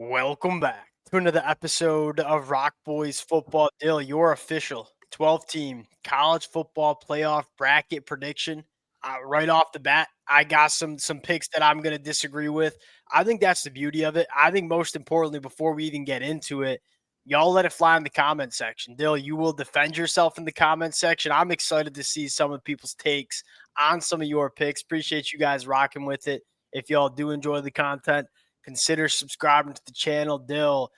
Welcome back to another episode of Rock Boys Football. Dill, your official 12-team college football playoff bracket prediction. Right off the bat, I got some picks that I'm going to disagree with. I think that's the beauty of it. I think most importantly, before we even get into it, y'all let it fly in the comment section. Dill, you will defend yourself in the comment section. I'm excited to see some of people's takes on some of your picks. Appreciate you guys rocking with it. If y'all do enjoy the content, consider subscribing to the channel. Dill,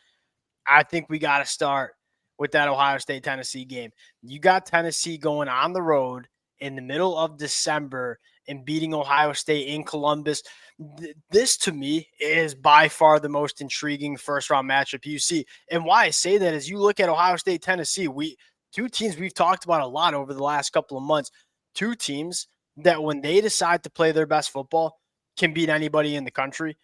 I think we got to start with that Ohio State-Tennessee game. You got Tennessee going on the road in the middle of December and beating Ohio State in Columbus. This, to me, is by far the most intriguing first-round matchup you see. And why I say that is you look at Ohio State-Tennessee, two teams we've talked about a lot over the last couple of months, two teams that when they decide to play their best football can beat anybody in the country.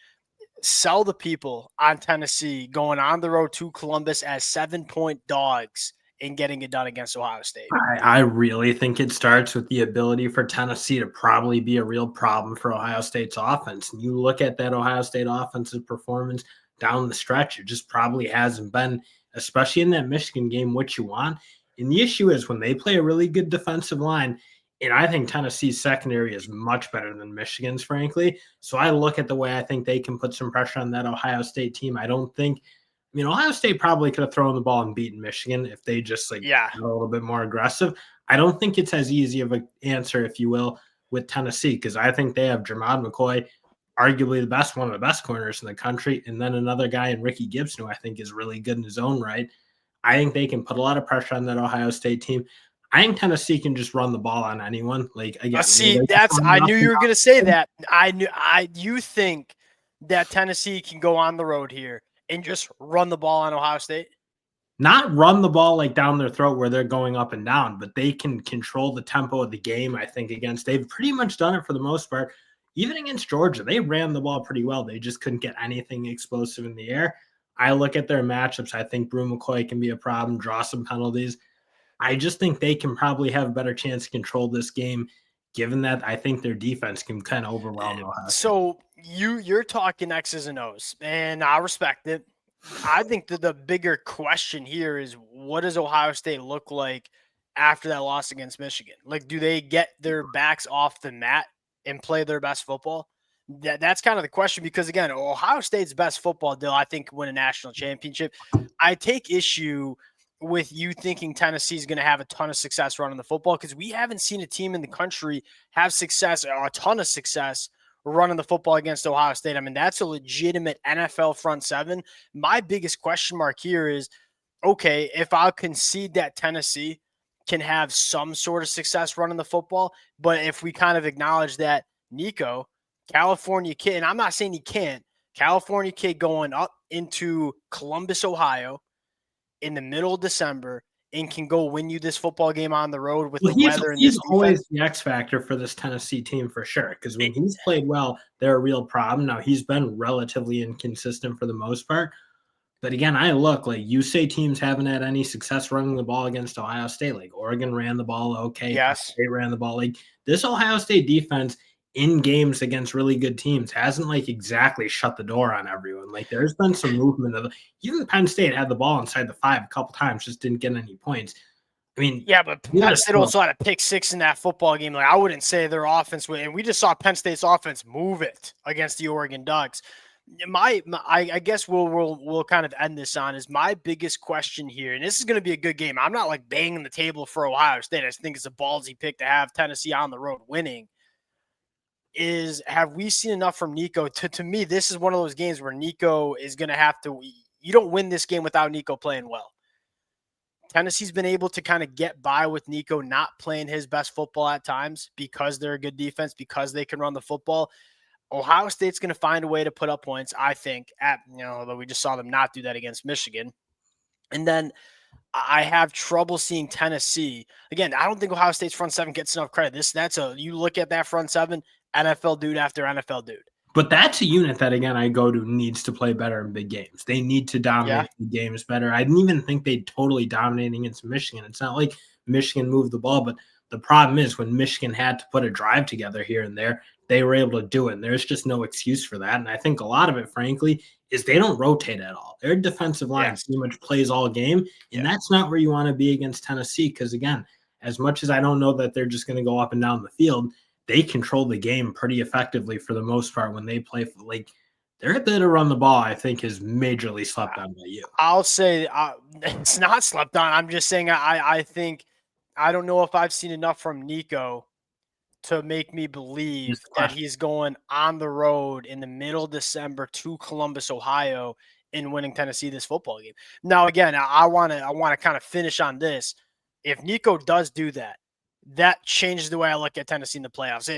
Sell the people on Tennessee going on the road to Columbus as 7-point dogs and getting it done against Ohio State. I really think it starts with the ability for Tennessee to probably be a real problem for Ohio State's offense. And you look at that Ohio State offensive performance down the stretch, it just probably hasn't been, especially in that Michigan game, what you want. And the issue is when they play a really good defensive line, and I think Tennessee's secondary is much better than Michigan's, frankly. So I look at the way I think they can put some pressure on that Ohio State team. Ohio State probably could have thrown the ball and beaten Michigan if they just got a little bit more aggressive. I don't think it's as easy of an answer, if you will, with Tennessee, because I think they have Jermod McCoy, arguably one of the best corners in the country, and then another guy in Ricky Gibson, who I think is really good in his own right. I think they can put a lot of pressure on that Ohio State team. I think Tennessee can just run the ball on anyone. I knew you were going to say that. You think that Tennessee can go on the road here and just run the ball on Ohio State? Not run the ball like down their throat where they're going up and down, but they can control the tempo of the game, I think, they've pretty much done it for the most part. Even against Georgia, they ran the ball pretty well. They just couldn't get anything explosive in the air. I look at their matchups. I think Brew McCoy can be a problem, draw some penalties. I just think they can probably have a better chance to control this game, given that I think their defense can kind of overwhelm Ohio State. So you're talking X's and O's, and I respect it. I think that the bigger question here is, what does Ohio State look like after that loss against Michigan? Like, do they get their backs off the mat and play their best football? That's kind of the question, because, again, Ohio State's best football deal, I think, win a national championship. I take issue with you thinking Tennessee is going to have a ton of success running the football, because we haven't seen a team in the country have success, or a ton of success, running the football against Ohio State. I mean, that's a legitimate NFL front seven. My biggest question mark here is, okay, if I'll concede that Tennessee can have some sort of success running the football, but if we kind of acknowledge that Nico, California kid, and I'm not saying he can't, California kid going up into Columbus, Ohio in the middle of December and can go win you this football game on the road with the weather. And he's always the X factor for this Tennessee team for sure, because when he's played well, they're a real problem. Now, he's been relatively inconsistent for the most part. But again, you say teams haven't had any success running the ball against Ohio State. Like Oregon ran the ball okay. Yes. State ran the ball. Like this Ohio State defense in games against really good teams hasn't exactly shut the door on everyone. Like there's been some movement even Penn State had the ball inside the 5 a couple times, just didn't get any points. I mean, yeah, but Penn State also had a pick 6 in that football game. Like I wouldn't say their offense and we just saw Penn State's offense move it against the Oregon Ducks. I guess we'll kind of end this on is my biggest question here, and this is going to be a good game. I'm not banging the table for Ohio State. I just think it's a ballsy pick to have Tennessee on the road winning. Have we seen enough from Nico? To me, this is one of those games where Nico is going to have to – you don't win this game without Nico playing well. Tennessee's been able to kind of get by with Nico not playing his best football at times because they're a good defense, because they can run the football. Ohio State's going to find a way to put up points, I think, although we just saw them not do that against Michigan. And then I have trouble seeing Tennessee. Again, I don't think Ohio State's front seven gets enough credit. You look at that front seven, NFL dude after NFL dude. But that's a unit that, again, I go to needs to play better in big games. They need to dominate the games better. I didn't even think they totally dominated against Michigan. It's not like Michigan moved the ball, but the problem is when Michigan had to put a drive together here and there, they were able to do it. And there's just no excuse for that. And I think a lot of it, frankly, is they don't rotate at all. Their defensive line Yes. pretty much plays all game, and that's not where you want to be against Tennessee because, again, as much as I don't know that they're just going to go up and down the field, they control the game pretty effectively for the most part when they play. Like, their ability to run the ball, I think, is majorly slept on by you. I'll say it's not slept on. I'm just saying I think I don't know if I've seen enough from Nico to make me believe that he's going on the road in the middle of December to Columbus, Ohio, and winning Tennessee this football game. Now, again, I want to kind of finish on this. If Nico does do that, that changes the way I look at Tennessee in the playoffs.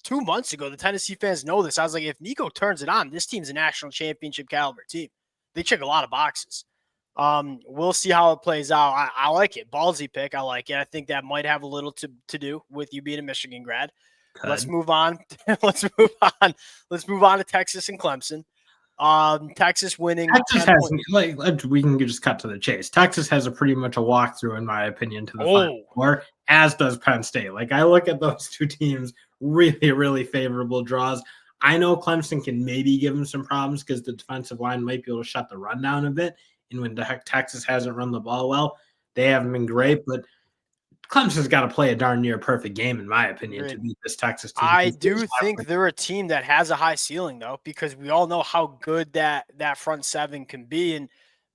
2 months ago, the Tennessee fans know this. I was like, if Nico turns it on, this team's a national championship caliber team. They check a lot of boxes. We'll see how it plays out. I like it. Ballsy pick. I like it. I think that might have a little to do with you being a Michigan grad. Let's move on. Let's move on to Texas and Clemson. Texas winning. Texas has, we can just cut to the chase. Texas has a pretty much a walkthrough, in my opinion, to the Final Four, as does Penn State. Like, I look at those two teams, really, really favorable draws. I know Clemson can maybe give them some problems because the defensive line might be able to shut the run down a bit. And when Texas hasn't run the ball well, they haven't been great. But Clemson's got to play a darn near perfect game, in my opinion, to beat this Texas team. I do think they're a team that has a high ceiling, though, because we all know how good that front seven can be. And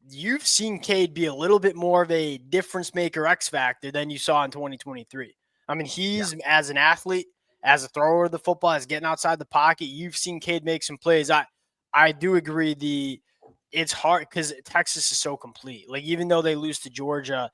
you've seen Cade be a little bit more of a difference maker, X factor than you saw in 2023. I mean, he's as an athlete, as a thrower of the football, as getting outside the pocket. You've seen Cade make some plays. I do agree. It's hard because Texas is so complete. Like, even though they lose to Georgia,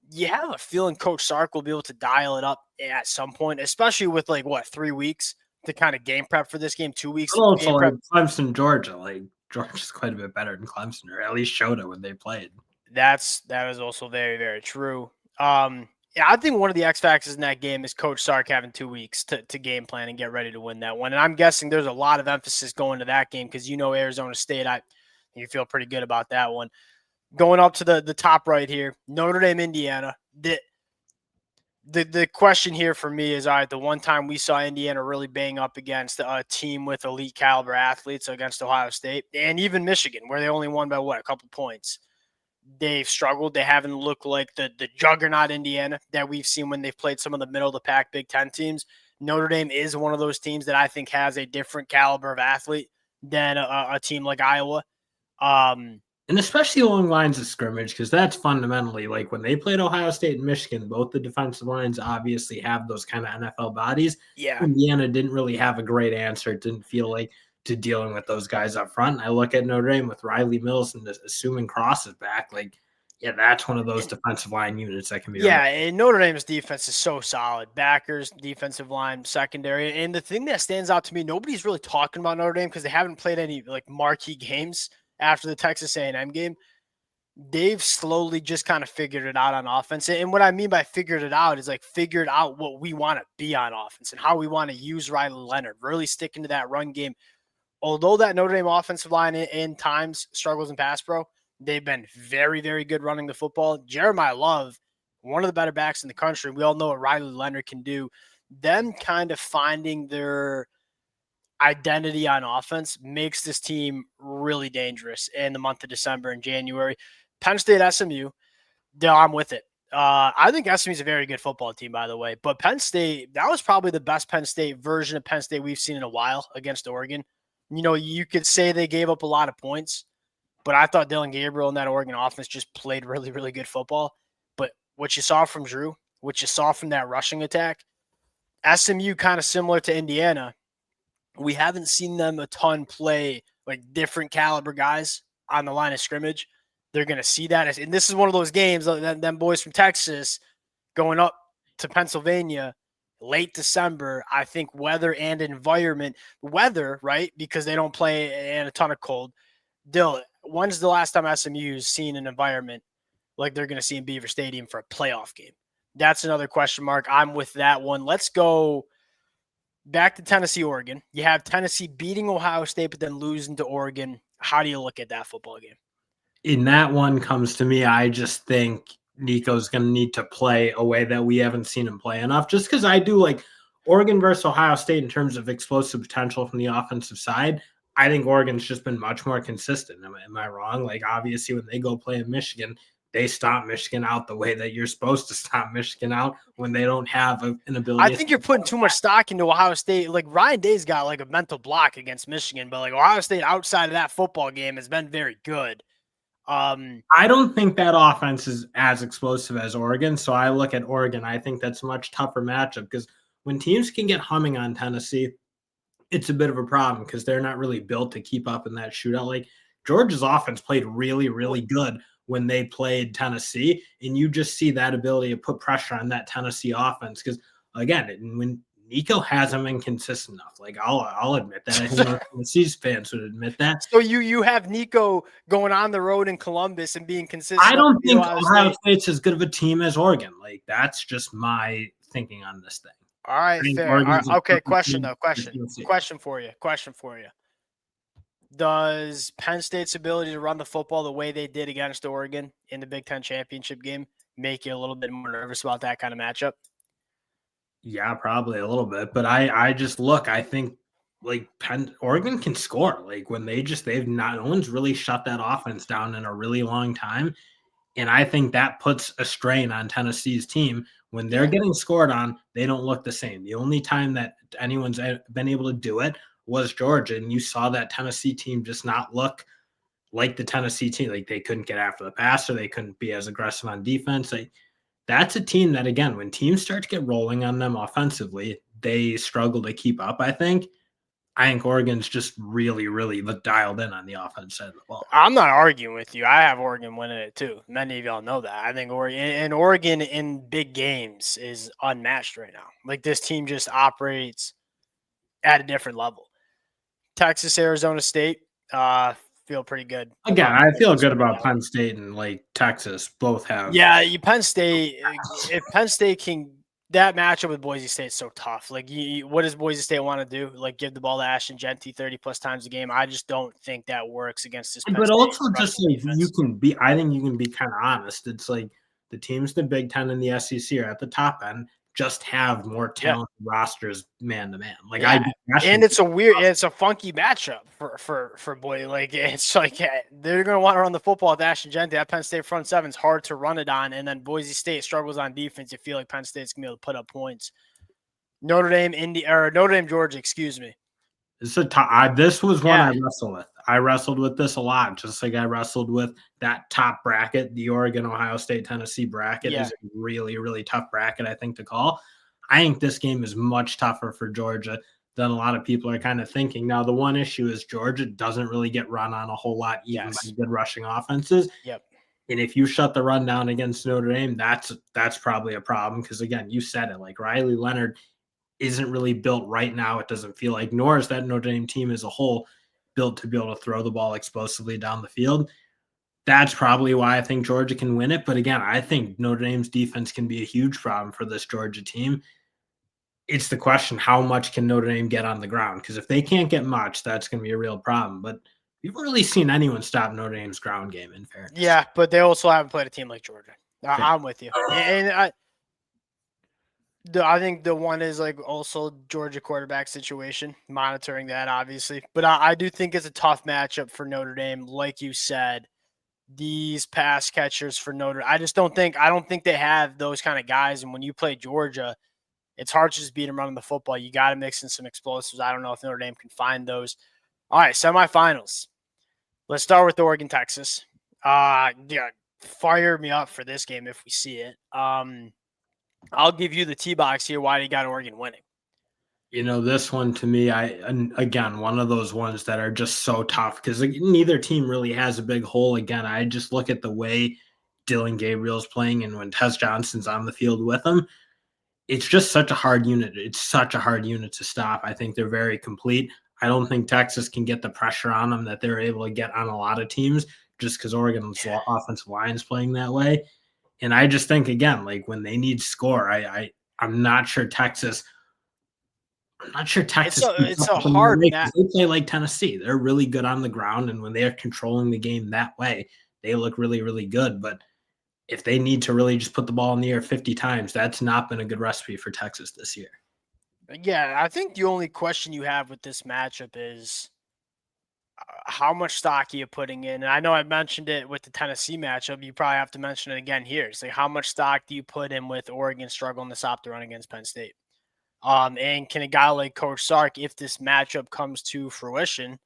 you have a feeling Coach Sark will be able to dial it up at some point, especially with 3 weeks to kind of game prep for this game, 2 weeks. Also, like Clemson, Georgia, like Georgia's quite a bit better than Clemson, or at least showed it when they played. That is also very, very true. Yeah, I think one of the X factors in that game is Coach Sark having 2 weeks to game plan and get ready to win that one. And I'm guessing there's a lot of emphasis going to that game because Arizona State. You feel pretty good about that one. Going up to the top right here, Notre Dame, Indiana. The question here for me is, all right, the one time we saw Indiana really bang up against a team with elite caliber athletes against Ohio State and even Michigan, where they only won by a couple points. They've struggled. They haven't looked like the juggernaut Indiana that we've seen when they've played some of the middle of the pack Big Ten teams. Notre Dame is one of those teams that I think has a different caliber of athlete than a team like Iowa. And especially along lines of scrimmage, because that's fundamentally like when they played Ohio State and Michigan, both the defensive lines obviously have those kind of NFL bodies. Yeah. Indiana didn't really have a great answer. It didn't feel like to dealing with those guys up front. I look at Notre Dame with Riley Mills and assuming Cross is back, that's one of those defensive line units that can be. Yeah, and Notre Dame's defense is so solid. Backers, defensive line, secondary. And the thing that stands out to me, nobody's really talking about Notre Dame because they haven't played any marquee games after the Texas A&M game. They've slowly just kind of figured it out on offense. And what I mean by figured it out is figured out what we want to be on offense and how we want to use Riley Leonard, really sticking to that run game. Although that Notre Dame offensive line in times struggles in pass pro, they've been very, very good running the football. Jeremiah Love, one of the better backs in the country. We all know what Riley Leonard can do. Them kind of finding their identity on offense makes this team really dangerous in the month of December and January. Penn State, SMU, I'm with it. I think SMU is a very good football team, by the way. But Penn State, that was probably the best Penn State version of Penn State we've seen in a while against Oregon. You could say they gave up a lot of points, but I thought Dylan Gabriel and that Oregon offense just played really, really good football. But what you saw from Drew, what you saw from that rushing attack, SMU kind of similar to Indiana. We haven't seen them a ton play different caliber guys on the line of scrimmage. They're going to see that. And this is one of those games, them boys from Texas going up to Pennsylvania late December. I think weather and environment, right? Because they don't play in a ton of cold. Dylan, when's the last time SMU's seen an environment like they're going to see in Beaver Stadium for a playoff game? That's another question mark. I'm with that one. Let's go back to Tennessee, Oregon. You have Tennessee beating Ohio State, but then losing to Oregon. How do you look at that football game? In that one comes to me, I just think Nico's going to need to play a way that we haven't seen him play enough. Just because I do like Oregon versus Ohio State in terms of explosive potential from the offensive side. I think Oregon's just been much more consistent. Am I wrong? Like, obviously, when they go play in Michigan, they stomp Michigan out the way that you're supposed to stomp Michigan out when they don't have an I ability. think you're putting too much stock into Ohio State. Like Ryan Day's got like a mental block against Michigan, but like Ohio State outside of that football game has been very good. I don't think that offense is as explosive as Oregon. So I look at Oregon. I think that's a much tougher matchup because when teams can get humming on Tennessee, it's a bit of a problem because they're not really built to keep up in that shootout. Like Georgia's offense played really, really good when they played Tennessee, and you just see that ability to put pressure on that Tennessee offense. Because again, when Nico hasn't been consistent enough, like I'll admit that. I think Tennessee's fans would admit that. So you have Nico going on the road in Columbus and being consistent. I don't think Ohio State's as good of a team as Oregon. Like that's just my thinking on this thing. All right, fair. All right, okay, question for you. Does Penn State's ability to run the football the way they did against Oregon in the Big Ten championship game make you a little bit more nervous about that kind of matchup? Yeah, probably a little bit. But I just look, I think like Oregon can score. Like when no one's really shut that offense down in a really long time. And I think that puts a strain on Tennessee's team. When they're getting scored on, they don't look the same. The only time that anyone's been able to do it was Georgia. And you saw that Tennessee team just not look like the Tennessee team. Like they couldn't get after the passer. They couldn't be as aggressive on defense. That's a team that, again, when teams start to get rolling on them offensively, they struggle to keep up, I think. Oregon's just really, really dialed in on the offense side of the ball. I'm not arguing with you. I have Oregon winning it too. Many of y'all know that. I think Oregon in big games is unmatched right now. Like this team just operates at a different level. Texas, Arizona State, feel pretty good. Again, I feel good about Penn State and like Texas. Both have. Yeah, Penn State. If Penn State can. That matchup with Boise State is so tough. Like, what does Boise State want to do? Like, give the ball to Ashton Jeanty 30-plus times a game? I just don't think that works against this. But also, just like you can be, I think you can be kind of honest. It's like the teams, the Big Ten and the SEC are at the top end, just have more talented rosters man to man. Like and it's a funky matchup for Boise. Like it's like they're gonna want to run the football with Ashton Jeanty. That Penn State front seven's hard to run it on, and then Boise State struggles on defense. You feel like Penn State's gonna be able to put up points. Notre Dame, Georgia. Excuse me. This was one I wrestled with. I wrestled with this a lot, just like I wrestled with that top bracket. The Oregon, Ohio State, Tennessee bracket is a really, really tough bracket, I think, to call. I think this game is much tougher for Georgia than a lot of people are kind of thinking. Now, the one issue is Georgia doesn't really get run on a whole lot, even by good rushing offenses. Yep. And if you shut the run down against Notre Dame, that's probably a problem because, again, you said it, like Riley Leonard isn't really built right now. It doesn't feel like, nor is that Notre Dame team as a whole built to be able to throw the ball explosively down the field. That's probably why I think Georgia can win it. But again, I think Notre Dame's defense can be a huge problem for this Georgia team. It's the question, how much can Notre Dame get on the ground? Because if they can't get much, that's going to be a real problem. But you've really seen anyone stop Notre Dame's ground game, in fairness. Yeah, but they also haven't played a team like Georgia. I'm with you. And I think the one is like also Georgia quarterback situation, monitoring that obviously. But I do think it's a tough matchup for Notre Dame. Like you said, these pass catchers for I don't think they have those kind of guys. And when you play Georgia, it's hard to just beat them running the football. You got to mix in some explosives. I don't know if Notre Dame can find those. All right, semifinals. Let's start with Oregon, Texas. Fire me up for this game if we see it. I'll give you the T-box here. Why do you got Oregon winning? This one to me, again, one of those ones that are just so tough because neither team really has a big hole. Again, I just look at the way Dylan Gabriel's playing and when Tez Johnson's on the field with him, it's just such a hard unit. It's such a hard unit to stop. I think they're very complete. I don't think Texas can get the pressure on them that they're able to get on a lot of teams just because Oregon's offensive line is playing that way. And I just think, again, like when they need score, I'm not sure Texas. It's a hard match. They play like Tennessee. They're really good on the ground, and when they are controlling the game that way, they look really, really good. But if they need to really just put the ball in the air 50 times, that's not been a good recipe for Texas this year. Yeah, I think the only question you have with this matchup is how much stock are you putting in? And I know I mentioned it with the Tennessee matchup. You probably have to mention it again here. It's like, how much stock do you put in with Oregon struggling to stop the run against Penn State? And can a guy like Coach Sark, if this matchup comes to fruition,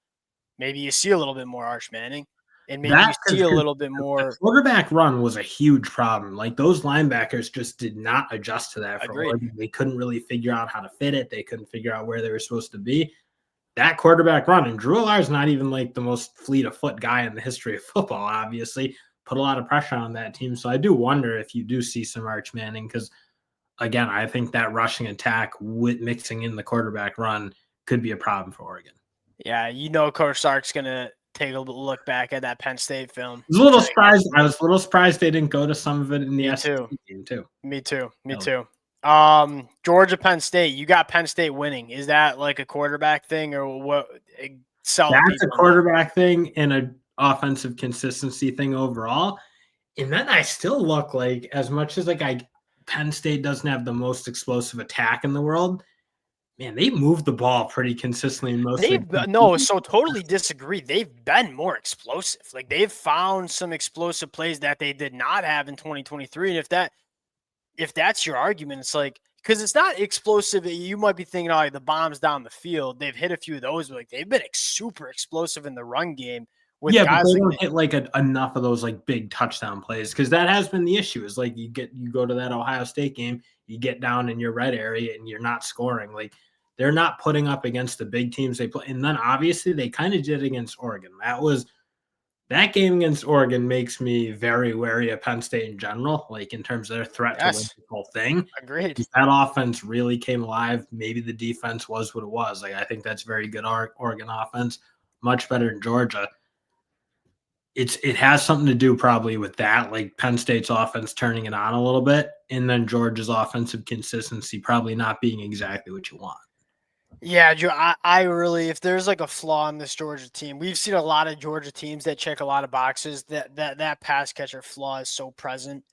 maybe you see a little bit more Arch Manning, and maybe you That's see because a little bit the more. quarterback run was a huge problem. Like, those linebackers just did not adjust to that for Agreed. Oregon. They couldn't really figure out how to fit it. They couldn't figure out where they were supposed to be. That quarterback run, and Drew Allar's not even like the most fleet of foot guy in the history of football, obviously, put a lot of pressure on that team. So I do wonder if you do see some Arch Manning, because again, I think that rushing attack with mixing in the quarterback run could be a problem for Oregon. Yeah, Coach Sark's gonna take a look back at that Penn State film. I was a little surprised. I was a little surprised they didn't go to some of it in the Me SEC too. game too. Me too. Me No. too. Georgia, Penn State. You got Penn State winning. Is that like a quarterback thing or what? Sell the That's a people on that. quarterback thing and an offensive consistency thing overall. And then I still look like, as much as Penn State doesn't have the most explosive attack in the world, man, they move the ball pretty consistently in most of the No, so totally disagree. They've been more explosive. Like, they've found some explosive plays that they did not have in 2023. And if that's your argument, it's like, because it's not explosive. You might be thinking, oh, like the bombs down the field. They've hit a few of those, but like they've been super explosive in the run game with but guys they like don't hit enough of those big touchdown plays, because that has been the issue. Is like you go to that Ohio State game, you get down in your red area and you're not scoring. Like, they're not putting up against the big teams they play. And then obviously they kind of did against Oregon. That game against Oregon makes me very wary of Penn State in general, like in terms of their threat to win the whole thing. Agreed. That offense really came alive. Maybe the defense was what it was. Like, I think that's very good Oregon offense, much better than Georgia. It has something to do probably with that, like Penn State's offense turning it on a little bit, and then Georgia's offensive consistency probably not being exactly what you want. Yeah, Joe, I really, if there's like a flaw in this Georgia team, we've seen a lot of Georgia teams that check a lot of boxes. That pass catcher flaw is so present,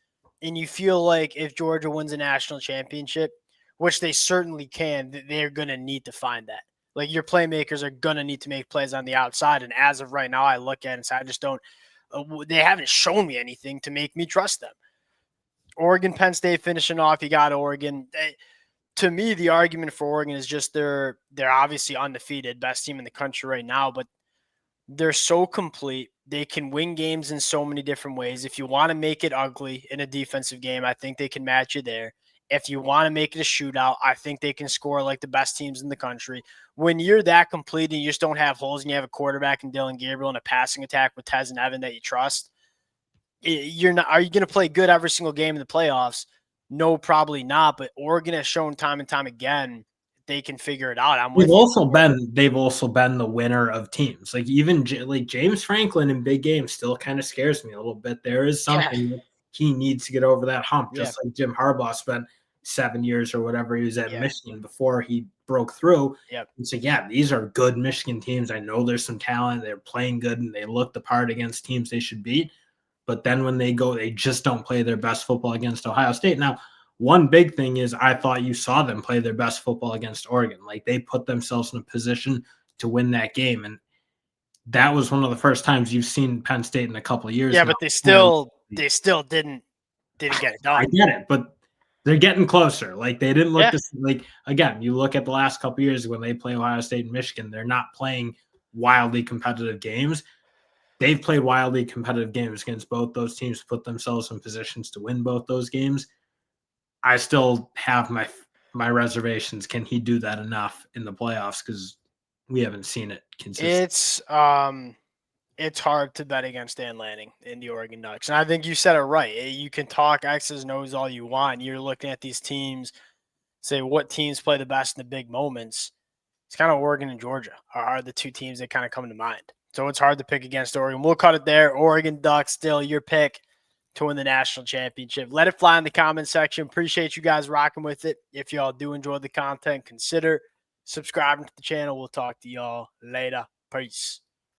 and you feel like if Georgia wins a national championship, which they certainly can, they're gonna need to find that. Like, your playmakers are gonna need to make plays on the outside, and as of right now, I look at it and say I just don't. They haven't shown me anything to make me trust them. Oregon, Penn State finishing off. You got Oregon. To me, the argument for Oregon is just they're obviously undefeated, best team in the country right now, but they're so complete. They can win games in so many different ways. If you want to make it ugly in a defensive game, I think they can match you there. If you want to make it a shootout, I think they can score like the best teams in the country. When you're that complete and you just don't have holes and you have a quarterback in Dylan Gabriel and a passing attack with Tez and Evan that you trust, you're not. Are you going to play good every single game in the playoffs? No, probably not. But Oregon has shown time and time again they can figure it out. They've also been the winner of teams. Like, even like James Franklin in big games still kind of scares me a little bit. There is something that he needs to get over that hump, just like Jim Harbaugh spent 7 years or whatever he was at Michigan before he broke through. And so, these are good Michigan teams. I know there's some talent. They're playing good and they look the part against teams they should beat. But then when they go, they just don't play their best football against Ohio State. Now, one big thing is I thought you saw them play their best football against Oregon. Like, they put themselves in a position to win that game. And that was one of the first times you've seen Penn State in a couple of years. Yeah, but they still didn't get it done. I get it, but they're getting closer. Like, they didn't look like, again, you look at the last couple of years when they play Ohio State and Michigan, they're not playing wildly competitive games. They've played wildly competitive games against both those teams, put themselves in positions to win both those games. I still have my reservations. Can he do that enough in the playoffs? Because we haven't seen it consistently. It's hard to bet against Dan Lanning in the Oregon Ducks. And I think you said it right. You can talk X's and O's all you want. You're looking at these teams, say what teams play the best in the big moments. It's kind of Oregon and Georgia are the two teams that kind of come to mind. So it's hard to pick against Oregon. We'll cut it there. Oregon Ducks, still your pick to win the national championship. Let it fly in the comment section. Appreciate you guys rocking with it. If y'all do enjoy the content, consider subscribing to the channel. We'll talk to y'all later. Peace.